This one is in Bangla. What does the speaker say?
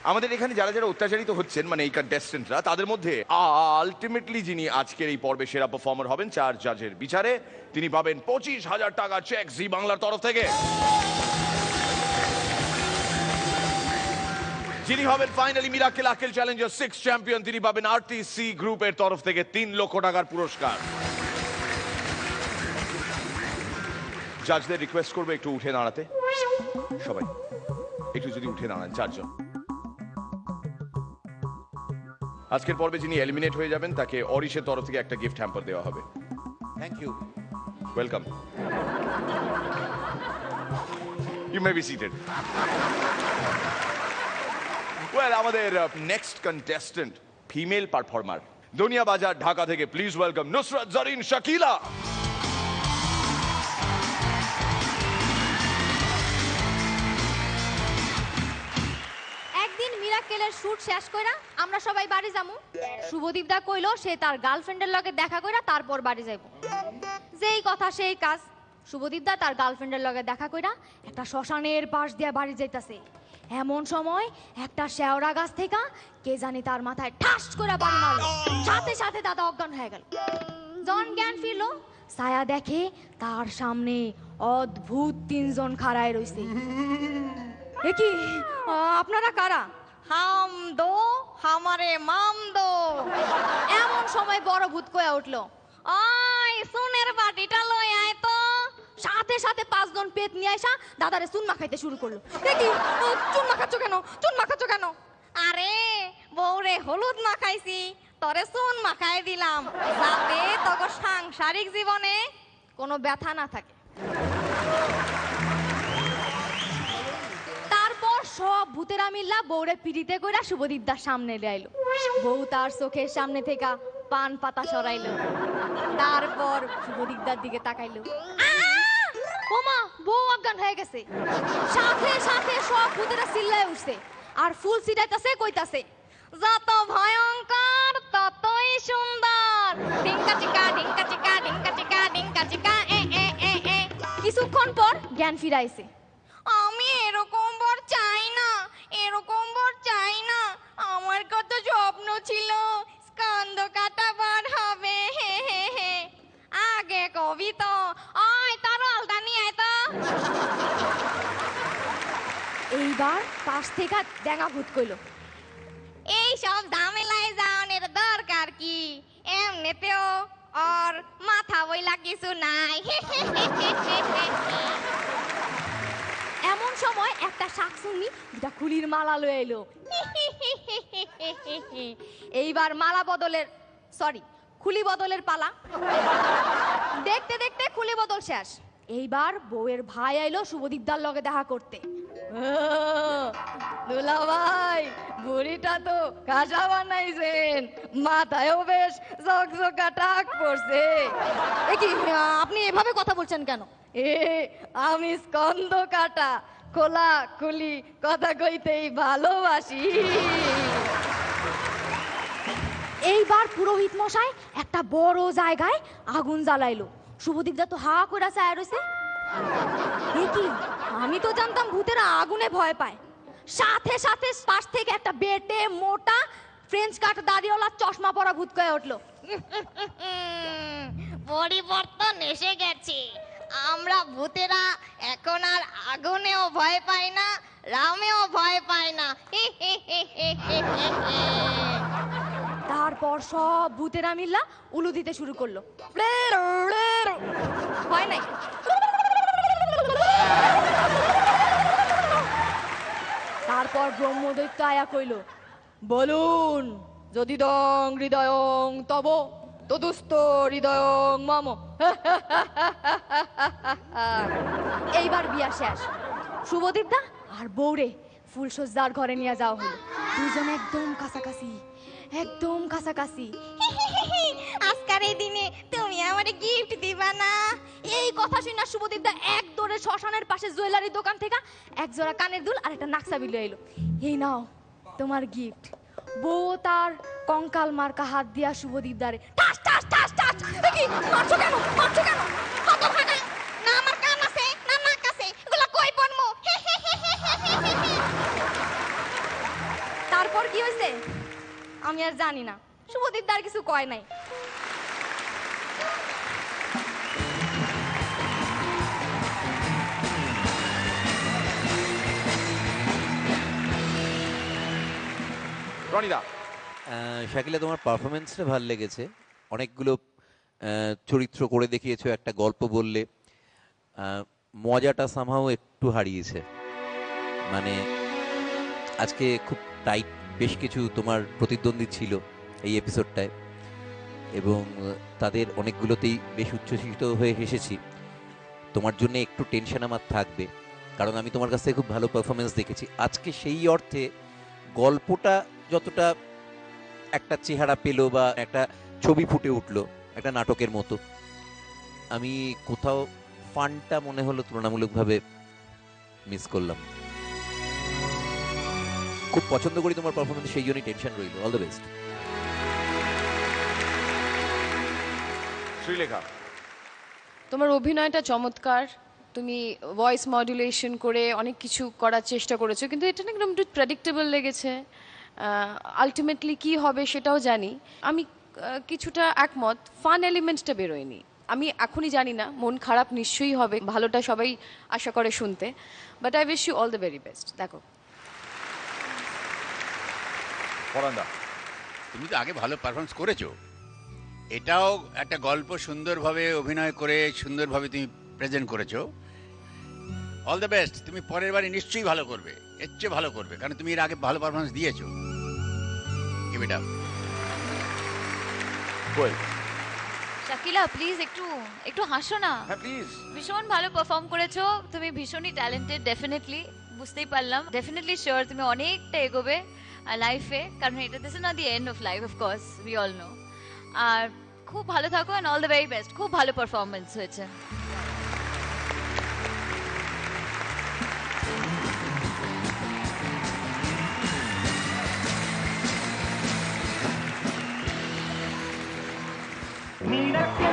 আমাদের এখানে যারা যারা অত্যাচারিত হচ্ছেন মানে এই কন্টেস্টেন্টরা, তাদের মধ্যে আলটিমেটলি যিনি আজকের এই পর্বে সেরা পারফর্মার হবেন 4 জাজের বিচারে, তিনি পাবেন 25,000 টাকা চেক জি বাংলার তরফ থেকে। যিনি হবেন ফাইনালি মিরাকেল আকেল চ্যালেঞ্জার 6 চ্যাম্পিয়ন, তিনি পাবেন আরটিসি গ্রুপের তরফ থেকে 3 লক্ষ টাকার পুরস্কার। জাজদের রিকোয়েস্ট করবে একটু উঠে দাঁড়াতে, সবাই একটু যদি উঠে দাঁড়ান 4 জন। আজকের পর্বে যিনি এলিমিনেট হয়ে যাবেন তাকে অরিশের তরফ থেকে একটা গিফট হ্যাম্পার দেওয়া হবে। Thank you. Welcome. You may be seated. Well, আমাদের নেক্সট কন্টেস্টেন্ট ফিমেল পারফর্মার দুনিয়া বাজার ঢাকা থেকে, প্লিজ ওয়েলকাম নুসরাত জারিন শাকিলা। একদিন মিরাকেলের শুট শেষ কইরা আমরা সবাই বাড়ি যামু। শুভদীপ দা কইলো সে তার গার্লফ্রেন্ডের লগে দেখা কইরা তারপর বাড়ি যাইব। যেই কথা সেই কাজ, শুভদীপ দা তার গার্লফ্রেন্ডের লগে দেখা কইরা একটা শ্মশানের পাশ দিয়ে বাড়ি যাইতাছে। এমন সময় একটা শেওড়া গাছ থেকে কে জানি তার মাথায় ঠাস করে বাড়ি মারলো, সাথে সাথে দাদা অজ্ঞান হয়ে গেল। জন জ্ঞান ফিরলো, ছায়া দেখে তার সামনে অদ্ভুত 3 জন খাড়ায় রইছে। এ কি আপনারা কারা? হাম দো হামারে মাম দো। এমন সময় বড় ভূত কয়া উঠলো, ওই সুনের বাটিটা লই আয় তো। সাথে সাথে 5 জন পেট নিয়ে আসা দাদারে চুন মাখাইতে শুরু করলো। দেখি চুন মাখাচ্ছ কেন, চুন মাখাচ্ছ কেন? আরে বউরে হলুদ মাখাইছি, তরে চুন মাখাই দিলাম যাতে তোর সাংসারিক জীবনে কোনো ব্যথা না থাকে। সব ভূতেরা মিল্লা বউরে পিড়িতে কইরা শুভদীপ দার সামনে লাইলো। বউ তার চোখের সামনে থেকে পান পাতা সরাইলো, তারপর শুভদীপ দার দিকে তাকাইলো। ওমা, বউ অজ্ঞান হয়ে গেছে। সাথে সাথে সব ভূতেরা চিল্লায় উঠছে আর ফুল ছিটাইতাছে, কইতাছে যত ভয়ঙ্কর ততই সুন্দর। ডিঙ্কা চিকা ডিঙ্কা চিকা ডিঙ্কা চিকা ডিঙ্কা চিকা এ এ এ এ। কিছুক্ষণ পর জ্ঞান ফিরাইছে। আমি এরকম বর চাই না, এরকম বর চাই না। আমার কত স্বপ্ন ছিল স্কন্দ কাটা বার হবে। হে হে হে। আগে কবি তো ওই তার আলদা নিয়ে আয় তো। এইবার পাশ থেকে ড্যাঙা ভূত কইলো, এই সব ঝামেলায় যাওয়ার দরকার কি? এমনিতেও আর মাথা বইলা কিছু নাই। এমন সময় একটা শাকসুন্নি দুটা খুলির মালা লয়ে এলো। এইবার মালা বদলের খুলি বদলের পালা। দেখতে দেখতে খুলি বদল শেষ। এইবার বউয়ের ভাই আইলো শুভদীপ দার লগে দেখা করতে। দুলা ভাই, বুড়িটা তো কাঁচা বানাইছেন, মাথায়ও বেশ ঝকঝকা টাক পড়ছে। এ কি আপনি এভাবে কথা বলছেন কেন? আমি স্কন্দ কাটা খোলা খুলি কথা কইতেই ভালোবাসি। এইবার পুরোহিত মশাই একটা বড় জায়গায় আগুন জ্বালাইলো। শুভদীপ দা তো হা করে চায় রয়েছে। কি আমি তো জানতাম ভূতেরা আগুনে ভয় পায়। সাথে সাথে পাশ থেকে একটা বেটে মোটা ফ্রেঞ্চ কাট দাড়িওয়ালা চশমা পরা ভূত কয়ে উঠলো, পরিবর্তন এসে গেছে। আমরা ভূতেরা এখন আর আগুনেও ভয় পাই না, রামেও ভয় পাই না। তারপর সব ভূতেরা মিল্লা উলু দিতে শুরু করলো। ভয় নাই। তারপর ব্রহ্মদৈত্য আয়া কইল, বলুন যদি দং হৃদয়ং তব তদুস্থ হৃদয়ং মম। এইবার বিয়া শেষ। শুভদীপ দা আর বউরে ফুলসজ্জার ঘরে নিয়ে যাওয়া হলো। দুজন একদম কাছাকাছি, একদম কাছাকাছি। আজকের এই দিনে তুমি আমারে গিফট দিবা না? এই কথা শুনে শুভদীপ দা এক দৌড়ে শ্মশানের পাশে জুয়েলারি দোকান থেকে এক জোড়া কানের দুল আর একটা নাকসাবি লয়ে এলো। এই নাও তোমার গিফট। বউ তার কঙ্কাল মার্কা হাত দিয়া শুভদীপ দারে ঠাস ঠাস ঠাস ঠাস। দেখি মারছো কেন, মারছো কেন? কত ভাগা না আমার কান আছে, না আমি আর জানি না, শুভদীপ দা আর কিছু কয় নাই। রনিদা, শাকিলা, তোমার পারফরমেন্সটা ভালো লেগেছে। অনেকগুলো চরিত্র করে দেখিয়েছো, একটা গল্প বললে। মজাটা সামহাও একটু হারিয়েছে। মানে আজকে খুব টাইট বেশ কিছু তোমার প্রতিদ্বন্দ্বী ছিল এই এপিসোডটায়, এবং তাদের অনেকগুলোতেই বেশ উচ্ছ্বসিত হয়ে এসেছি। তোমার জন্য একটু টেনশন আমার থাকবে, কারণ আমি তোমার কাছ থেকে খুব ভালো পারফরমেন্স দেখেছি আজকে। সেই অর্থে গল্পটা যতটা একটা চেহারা পেলো বা একটা ছবি ফুটে উঠলো একটা নাটকের মতো, আমি কোথাও ফানটা মনে হলো তুলনামূলকভাবে মিস করলাম। খুব পছন্দ করি তোমার পারফরমেন্স, সেই জন্যই টেনশন রইল। All the best. শ্রীলেখা, তোমার অভিনয়টা চমৎকার। তুমি ভয়েস মডুলেশন করে অনেক কিছু করার চেষ্টা করেছো, কিন্তু এটা না একদম একটু প্রেডিক্টেবল লেগেছে। আলটিমেটলি কি হবে সেটাও জানি আমি। কিছুটা একমত, ফান এলিমেন্টসটা বেরোয়নি। আমি এখনই জানি না, মন খারাপ নিশ্চয়ই হবে, ভালোটা সবাই আশা করে শুনতে, but I wish you all the very best. দেখো, পরান্দা, তুমি তো আগে ভালো পারফরমেন্স করেছো, এটাও একটা গল্প সুন্দরভাবে অভিনয় করে সুন্দরভাবে তুমি প্রেজেন্ট করেছো। All the best. তুমি পরের বারে নিশ্চয়ই ভালো করবে, এর চেয়ে ভালো করবে, কারণ তুমি এর আগে ভালো পারফরমেন্স দিয়েছো। Give it up. Koel. Shakila please একটু একটু হাসো না। হ্যাঁ প্লিজ। ভীষণ ভালো পারফর্ম করেছো, তুমি ভীষণই ট্যালেন্টেড, ডেফিনেটলি বুঝতেই পারলাম। ডেফিনেটলি শিওর তুমি অনেকটা এগোবে লাইফে, কারণ এটা this is not the end of life, of course we all know. আর খুব ভালো থাকো and all the very best. খুব ভালো পারফরমেন্স হয়েছে। Mira que